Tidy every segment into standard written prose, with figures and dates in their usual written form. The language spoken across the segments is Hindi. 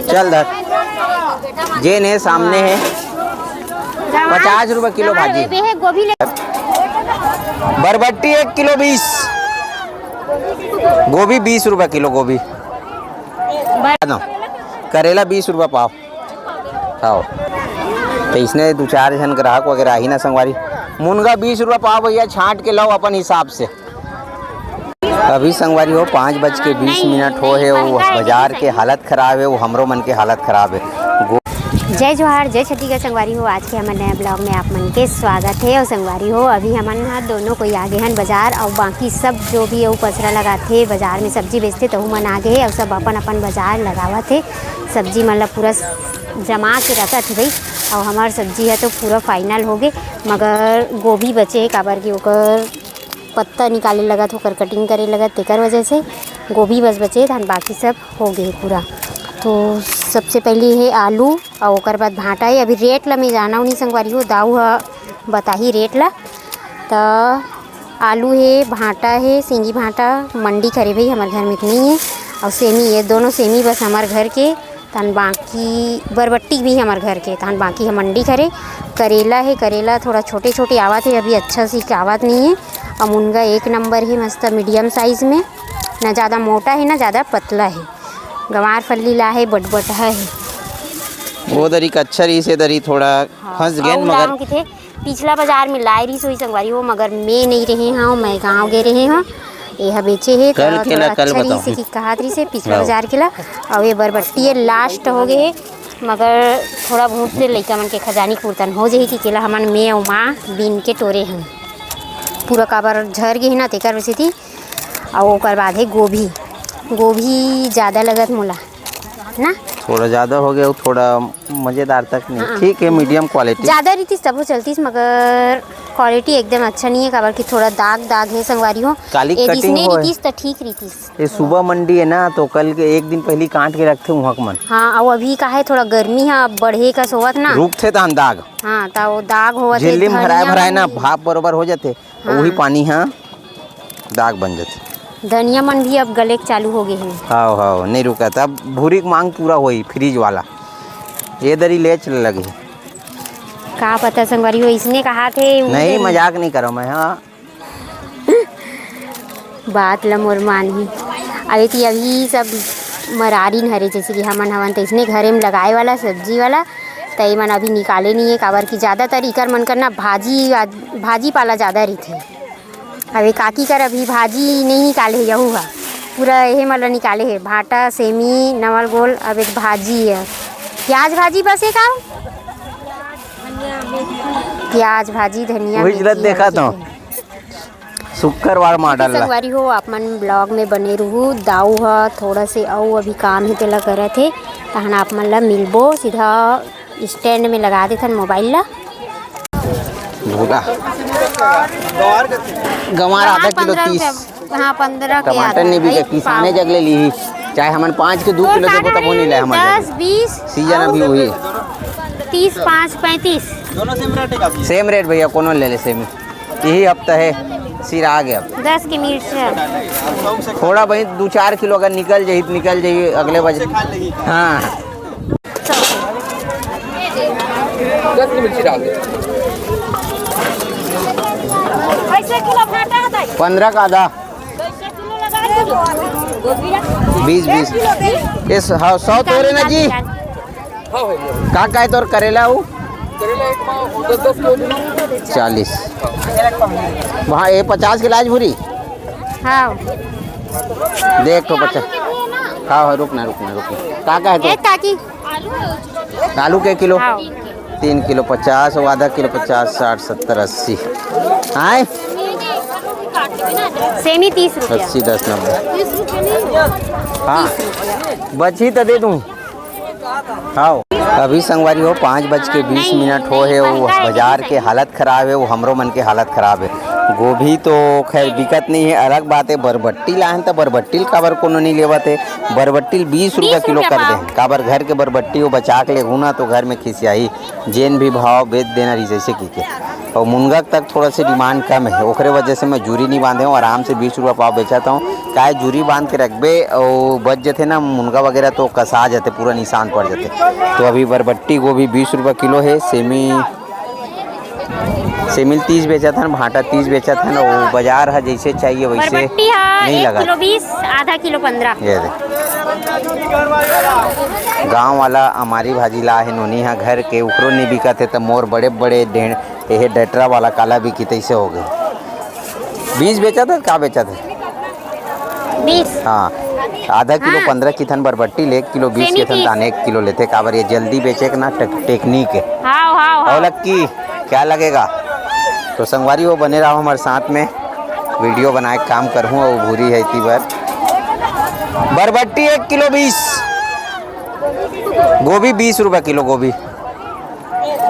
चल धर जेन है सामने है 50 रुपए किलो भाजी। गोभी बरबट्टी 1 किलो 20, गोभी 20 रुपए किलो, गोभी करेला 20 रुपए पाव। खाओ तो इसने 2-4 जन ग्राहक वगैरह ही ना संगवारी। मुनगा 20 रुपए पाव भैया, छांट के लो अपन हिसाब से। अभी संगवारी हो 5:20 हो है, वो बाजार के हालत खराब है, वो हमरो मन के हालत खराब है। जय जोहार, जय छत्तीसगढ़ संगवारी हो। आज के हमारे नए ब्लॉग में आप मन के स्वागत है। और संगवारी हो अभी हमन हा दोनों कोई आगे हैं बाजार, और बाकी सब जो भी वो पसरा लगाते बाजार में सब्जी बेचते तो मन आगे है, और सब अपन अपन बाजार लगावत है। सब्जी मतलब पूरा जमा के रखा थे भाई, और हमार सब्जी है तो पूरा फाइनल हो गए, मगर गोभी बचे है काबर की ओकर पत्ता निकाले लगा तो ओकर कटिंग करे लगा, तेकर वजह से गोभी बस बचे धान, बाकी सब हो गए पूरा। तो सबसे पहले है आलू और ओकर बाद भांटा है। अभी रेट ला मैं जाना नहीं संगवारी हो, दाऊ बताही रेट ला। तो आलू है, भांटा है, सिंगी भांटा मंडी करे भाई हमारे घर में इतनी है, और सेमी है, दोनों सेमी बस हमारे घर के। तन बाकी बरबट्टी भी हमारे घर के, तन बाकी हम मंडी करे। करेला है, करेला थोड़ा छोटे छोटे आवत है, अभी अच्छा सी आवत नहीं है। और मुनगा 1 नंबर है, मस्त मीडियम साइज़ में, ना ज़्यादा मोटा है ना ज़्यादा पतला है। गंवार फल्ली ला है, बटबटा है, वो दरी कच्चा रही से दरी थोड़ा फंस गए, मगर किथे पिछला बाजार में लाई रही सोई संगवारी हो, मगर मैं नहीं रहे हाँ, मैं गाँव गए रहे हाँ, यह बेचे है कल के ला कल बताओ से कहा रही से पिछला बाजार के ला। और ये बरबट्टी है लास्ट हो गए है, मगर थोड़ा बहुत से लइका मन के खजानी कुर्तन हो जाए कि केला हमन में और माँ बीन के टोरे हैं पूरा काबर झर गए ना, तेकर वजह थी। और ओकर बाद है गोभी, गोभी ज़्यादा लगत मोला ना, थोड़ा ज़्यादा हो गया, थोड़ा मज़ेदार तक नहीं, ठीक है मीडियम क्वालिटी। ज़्यादा रही सब चलती, मगर क्वालिटी एकदम अच्छा नहीं है, काबर की थोड़ा दाग दाग है संगवारी हो, काली कटिंग हो है। तो ठीक रही। ये सुबह मंडी है ना, तो कल के 1 दिन पहले काट के रखते वहाँ मन। हाँ, और अभी का है थोड़ा गर्मी है, बढ़े का सोवत ना, रुक थे तो दाग, हाँ तो वो दाग होवत है, झिल्ली में भराए ना भाप बरोबर हो जाते, वही पानी हाँ दाग बन जाते। धनिया मन भी अब गले चालू हो गए हैं। हाँ हाँ नहीं रुका था, अब भूरी की मांग पूरा हुई फ्रीज वाला, ये दरी ले चल लगे। कहाँ पता संगवारी हो, इसने कहा थे नहीं, मजाक नहीं करो मैं, हाँ बात ला मोर मानी। अरे थी अभी सब मरारी हरे जैसे कि हमन हवन, तो इसने घरे में लगाए वाला सब्जी वाला, तई मन अभी निकाले नहीं है, काबर की ज़्यादातर इकर मन करना भाजी पाला ज़्यादा रही थे। अभी काकी कर अभी भाजी नहीं निकाले है, यहू है पूरा यही मतलब निकाले है, भाटा सेमी नवल गोल। अब एक भाजी है, प्याज भाजी बस एक आओ, प्याज भाजी धनिया देखा तो शुक्रवार मॉडल संगवारी हो। आप मन ब्लॉग में बने रहू, दाऊ है थोड़ा से और अभी काम है तेला करे थे, तहन आप मन ला मिलबो, सीधा स्टैंड में लगा देथन मोबाइल ला। गंवार आधा किलो 30, हाँ 15 के टमाटर नहीं भी किसाने जगले ली, चाहे हमन 5 के 2 किलो देबो तब नहीं ले हमन 10 20 सीजन अभी हुई 30 5 35 दोनों सेम रेट भैया, कोनो ले ले सेम, यही हफ्ता है सिर आ गया। 10 की मिर्च थोड़ा भाई 2-4 किलो अगर निकल जाइए अगले बजे। हाँ 10 की मिर्ची डाल दे, 15 का आधा, 20 ये 100 तोरे ना जी। का है तोर करेला वो 40, वहाँ ये 50 के लाज भूरी। हाँ देख तो 50, हाँ रुकना का है तो आलू के किलो 3 किलो 50, और आधा किलो 50 60 70 80, हाँ सेमी 30 रुपया, 80 10 90, हाँ बची तो दे दूँ। हाँ अभी संगवारी हो 5:20 हो है, वो बाजार के हालत ख़राब है, वो हमरो मन के हालत ख़राब है। गोभी तो खैर दिक्कत नहीं है, अलग बात है। बरबट्टी लाहन तो बरबट्टी काबर कोनो नहीं लेवत है, बरबट्टी 20 रुपया किलो कर दे, काबर घर के बरबट्टी वो बचा के ले गुना तो घर में खिसियाही, जेन भी भाव बेच देना रही जैसे की के। और मुनगा तक थोड़ा सी डिमांड कम है, ओकरे वजह से मैं जूरी नहीं बांधे हूँ, आराम से 20 रुपये पाव बेचाता हूँ। क्या है जूरी बांध के रखबे और बच जाते ना मुनगा वगैरह तो कसा जाते, पूरा निशान पड़ जाते। तो अभी बरबट्टी गोभी 20 रुपये किलो है, सेमिल 30 बेचा था, भाटा 30 बेचा था ना। वो बाजार है जैसे चाहिए वैसे नहीं लगा। किलो 20, आधा किलो 15। ये दे गाँव वाला हमारी भाजी ला है नोनी यहाँ घर के उकरो नहीं बिका थे, तो मोर बड़े बड़े डेढ़ ये डटरा वाला काला भी कितने से हो गए। 20 बेचा था, क्या बेचा था? 20। हाँ, आधा किलो 15 की थन बरबट्टी ले, 1 किलो 20 के थन दाने 1 किलो लेते। काबर ये जल्दी बेचे ना टेक्निक है। और लक्की क्या लगेगा? तो संगवारी वो बने रहो हमारे साथ में, वीडियो बनाए काम करूँ। और भूरी है इतनी बार बरबट्टी 1 किलो 20, गोभी 20 रुपये किलो, गोभी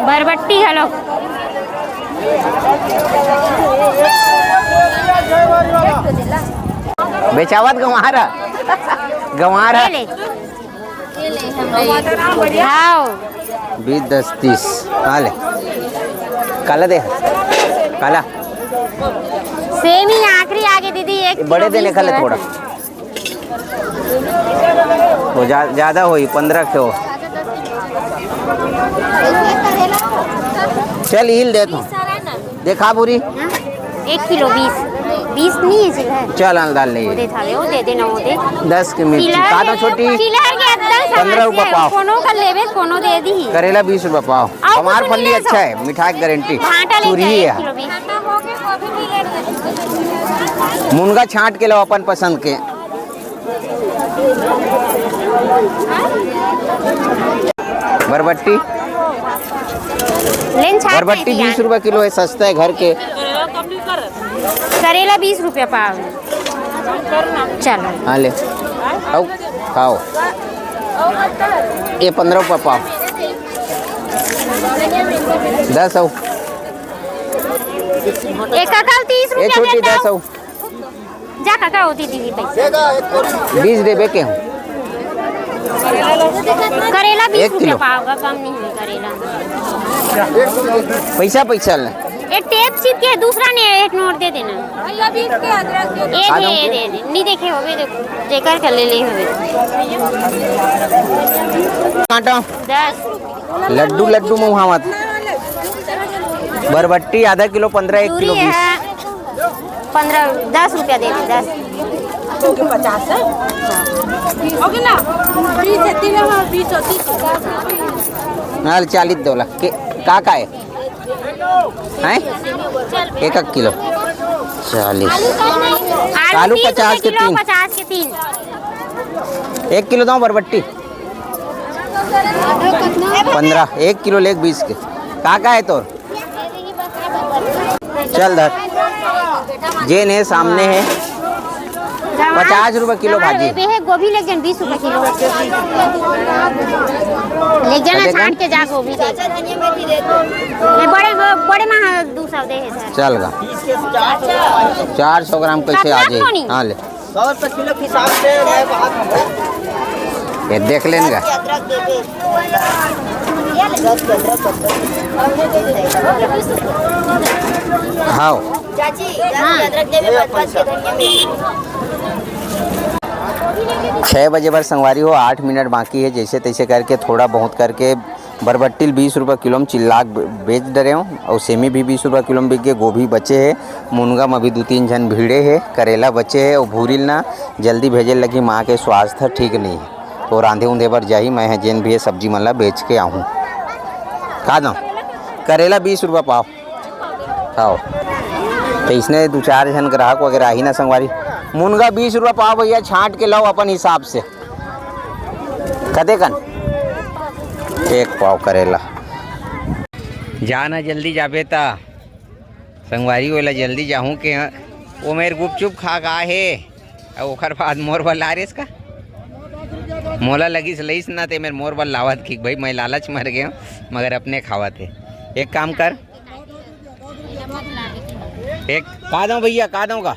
बरबट्टी हेलो बेचावत गंवारा 20 10 30। हाँ ले काला दे, काला सेमी आखिरी आगे दीदी। एक बड़े देने खाले थोड़ा वो ज़्यादा हुई 15 के हो। चल हिल दे तू, देखा पूरी 1 किलो 20 नहीं है। चल दाल नहीं वो दे देना, वो दे 10 की मिर्ची काटा छोटी 15 रुपये पाव। कोनो का लेवे कोनो दे दी। करेला 20 रुपये पाव। हमार फली अच्छा है, मिठाई गारंटी पूरी है। मुनगा छांट के लो अपन पसंद के। बरबट्टी 20 रुपये किलो है, सस्ता है घर के। करेला 20 रुपये पाव। चलो हाँ ले आओ खाओ, ये 15 रुपये पाव। 10 आओ, एक काका 30 ये रुपये छोटी 10 आओ। जा काका होती दीदी पैसे 20 दे बेके हूँ। करेला 20 1 रुपये किलो। पाव का कम नहीं है करेला। पैसा ले एक टेप चिप के दूसरा ने एक नोट दे देना। ये दे नहीं देखे होगे, देखो जेकर कर ले होगे। कांटा 10 लड्डू मुहावत। बरबट्टी आधा किलो 15, 1 किलो 20। 15 10 रुपया दे दे 10 50 है ना 20 40 दोला के का है हैं 1 किलो 40। आलू 50 के 3, 50 के 3। 1 किलो दो बरबट्टी 15, 1 किलो ले 20 के का है तो। चल धर जेन है सामने है 50 रुपये किलो भाजी है। गोभी ले जन 20 रुपये किलो ले जाना, छांट के जा गोभी दे। ये बड़े महा 200 दे है सर। चल गा 400 ग्राम कैसे आ जाए। हाँ ले 100 रुपये किलो के हिसाब से ये देख लेंगे। हाँ 6 बजे भर संगवारी हो, 8 मिनट बाकी है। जैसे तैसे करके थोड़ा बहुत करके बरबट्टी 20 रुपये किलो में चिल्लाक बेच डरे हूँ। और सेमी भी 20 रुपये किलो में बिक गए। गोभी बचे है, मुनगा में अभी 2-3 जन भीड़े है। करेला बचे है और भूरिल ना जल्दी भेजे लगी, माँ के स्वास्थ्य ठीक नहीं है तो रांधे ऊंधे बर जाही। मैं है जेन भी है सब्जी मन ला बेच के आऊँ। का दो करेला 20 रुपये पाव। खाओ तो इसने 2-4 जन ग्राहक वगैरह ही ना संगवारी। मुनगा 20 रुपये पाव भैया, छांट के लाओ अपन हिसाब से। कदे कन 1 पाव करेला जाना जल्दी जाबे ता संगवारी वाला जल्दी जाहूँ के वो मेरे गुपचुप खा गा है। और ओखर बाद मोर बल लारेस का मोला लगी लईस ना ते मेरे मोर बल लावत की भाई मैं लालच मर गया मगर अपने खावा थे। एक काम कर, एक का दूँ भैया, का दूँगा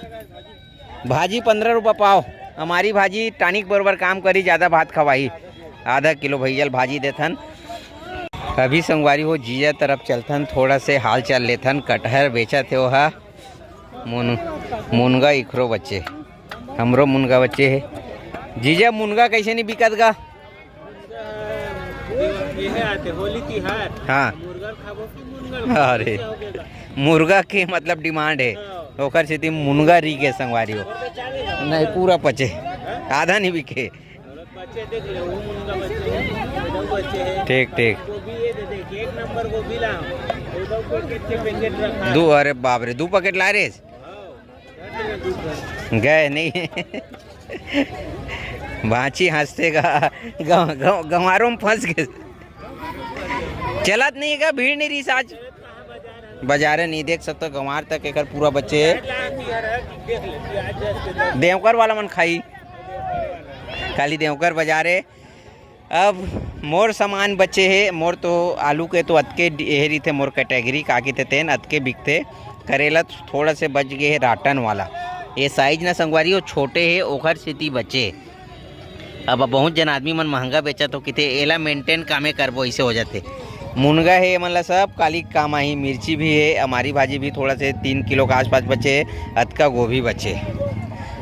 भाजी 15 रुपये पाव। हमारी भाजी टानिक बरोबर काम करी, ज़्यादा भात खवाई। आधा किलो भैया भाजी देथन अभी संगवारी हो जीजा तरफ चलथन, थोड़ा से हाल चाल लेथन। कटहर बेचा थे वह मुनगा इखरो बच्चे, हमरो मुनगा बच्चे है। जीजा मुनगा कैसे नहीं बिकत गा? होली तिहार हाँ अरे मुर्गा के मतलब डिमांड है ओकर से मुनगा री के संगवारी हो नहीं पूरा पचे, आधा नहीं बिके। ठीक ठीक दो, अरे बाप रे 2 पैकेट ला रे गए नहीं बाची हंसते गंवारों में फंस गए। चलत नहीं का भीड़ नहीं रही आज बाजारे नहीं देख सकते गंवार तक एक पूरा बच्चे देवकर वाला मन खाई खाली देवकर बाजारे। अब मोर सामान बच्चे है, मोर तो आलू के तो अतके एहरी थे, मोर कैटेगरी काकी थे तेन अतके बिकते। करेला थोड़ा से बच गए है राटन वाला, ये साइज ना संगवारी हो छोटे है ओखर सिटी बचे। अब बहुत जन आदमी मन महंगा बेचा तो किते एला मेंटेन कामे करबो ऐसे हो जाते। मुनगा है मतलब सब काली काम आई, मिर्ची भी है, हमारी भाजी भी थोड़ा से 3 किलो के आसपास बचे, अतका गोभी बचे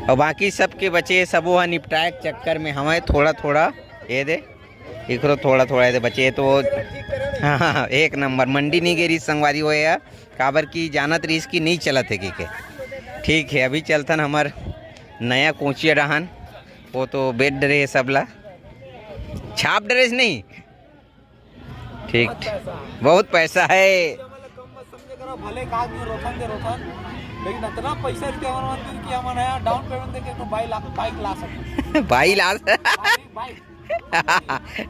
और बाकी सब के बचे सब वह निपटाए चक्कर में हमें थोड़ा थोड़ा ये दे इकरो थोड़ा थोड़ा दे बचे तो हाँ एक नंबर मंडी नहीं गई संगवारी हो या काबर की जानत रही इसकी नहीं चलत है के। ठीक है अभी चलतन हमार नया कोचिया रहन, वो तो बेड ड्रेस सबला छाप ड्रेस नहीं। ठीक बहुत पैसा है भले लेकिन इतना पैसा कि हम डाउन पेमेंट देके तो बाइक ला सकते 22 लाख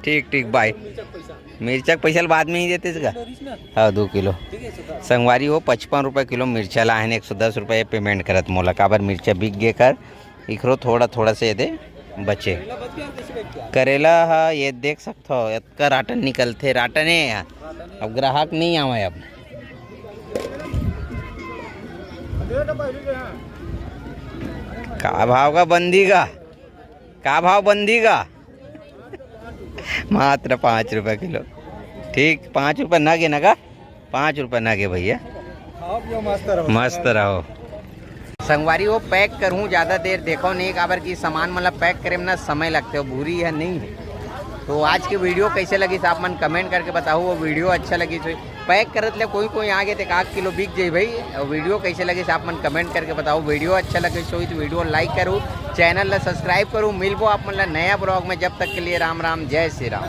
ठीक ठीक भाई मिर्चा पैसा बाद में ही देते इसका। हाँ 2 किलो संगवारी हो 55 रुपये किलो मिर्चा लाइन 110 रुपये पेमेंट करत मोला काबर मिर्चा बिक गे कर इखरो थोड़ा थोड़ा से दे बचे। करेला हाँ ये देख सकते हो इतना राटन निकलते राटन है यार, अब ग्राहक नहीं आवे अब। का भाव का बंदी का भाव बंदी का मात्र 5 रुपये किलो। ठीक 5 रुपये ना गे ना का 5 रुपये ना गे भैया मस्त रहो। संगवारी हो पैक करूँ ज़्यादा देर देखो नहीं काबर की सामान मतलब पैक करे में ना समय लगते हो बुरी है नहीं है। तो आज की वीडियो कैसे लगी आप मन कमेंट करके बताओ, वो वीडियो अच्छा लगी तो पैक करत ले कोई आगे तक 1 किलो बिक जाए भाई। और वीडियो कैसे लगे आप मन कमेंट करके बताओ, वीडियो अच्छा लगे तो वीडियो लाइक करूँ, चैनल ला सब्सक्राइब करूँ। मिलबो आप मन ला नया ब्लॉग में, जब तक के लिए राम राम जय श्री राम।